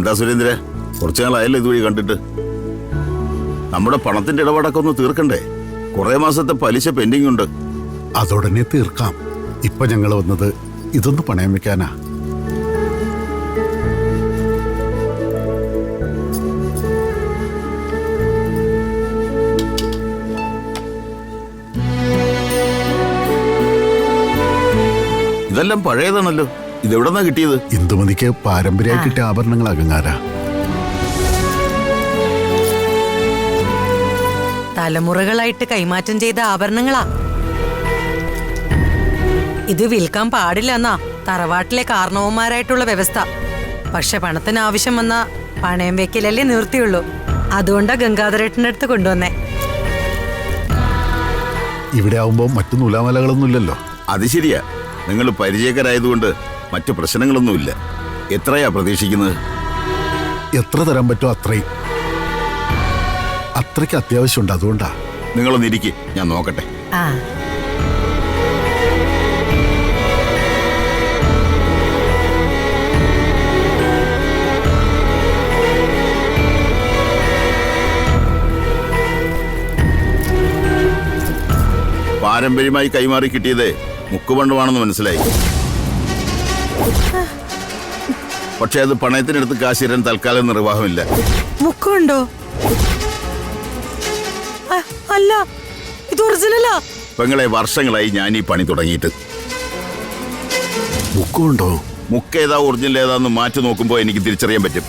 എന്താ സുരേന്ദ്ര, കുറച്ചു നാളായല്ലോ ഇതുവഴി കണ്ടിട്ട്? നമ്മുടെ പണത്തിന്റെ ഇടപാടൊക്കെ ഒന്ന് തീർക്കണ്ടേ? കുറെ മാസത്തെ പലിശ പെൻഡിങ് ഉണ്ട്. അതുടനെ തീർക്കാം. ഇപ്പൊ ഞങ്ങൾ വന്നത് ഇതൊന്ന് പണയം വെക്കാനാ. ഇതെല്ലാം പഴയതാണല്ലോ. ഇതെവിടെന്നാ കിട്ടിയത്? ഇന്ദുമതിക്ക് പാരമ്പര്യമായി കിട്ടിയ ആഭരണങ്ങൾ അകങ്ങാരാ. തലമുറകളായിട്ട് കൈമാറ്റം ചെയ്ത ആഭരണങ്ങളാ. ഇത് വിൽക്കാൻ പാടില്ല എന്നാ തറവാട്ടിലെ കാരണവന്മാരായിട്ടുള്ള വ്യവസ്ഥ. പക്ഷെ പണത്തിന് ആവശ്യം വന്നാ പണയം വെക്കലല്ലേ നിവൃത്തിയുള്ളൂ. അതുകൊണ്ടാ ഗംഗാധരേട്ടൻ്റെ അടുത്ത് കൊണ്ടുവന്നേ. ഇവിടെ ആവുമ്പോ മറ്റു നൂലാമലകളൊന്നുമില്ലല്ലോ. അത് ശരിയാ. നിങ്ങൾ പരിചയക്കാരായതുകൊണ്ട് മറ്റു പ്രശ്നങ്ങളൊന്നുമില്ല. എത്രയാ പ്രതീക്ഷിക്കുന്നത്? എത്ര തരാൻ പറ്റുമോ അത്രയും. അത്രയ്ക്ക് അത്യാവശ്യമുണ്ട്, അതുകൊണ്ടാ. നിങ്ങളൊന്ന് ഇരിക്ക്, ഞാൻ നോക്കട്ടെ. ആ പാരമ്പര്യമായി കൈമാറി കിട്ടിയത് മുക്കുപണ്ടമാണെന്ന് മനസ്സിലായി. പക്ഷെ അത് പണയത്തിനടുത്ത് കാശിരാൻ തൽക്കാലം നിർവാഹമില്ല. മുക്കുണ്ടോ? അല്ല, ഇത് ഒറിജിനലാ. പെങ്ങളെ, വർഷങ്ങളായി ഞാൻ ഈ പണി തുടങ്ങിയിട്ട്. മുക്കുണ്ടോ? മുക്ക് ഏതാ ഒറിജിനൽ ഏതാന്ന് മാറ്റി നോക്കുമ്പോ എനിക്ക് തിരിച്ചറിയാൻ പറ്റും.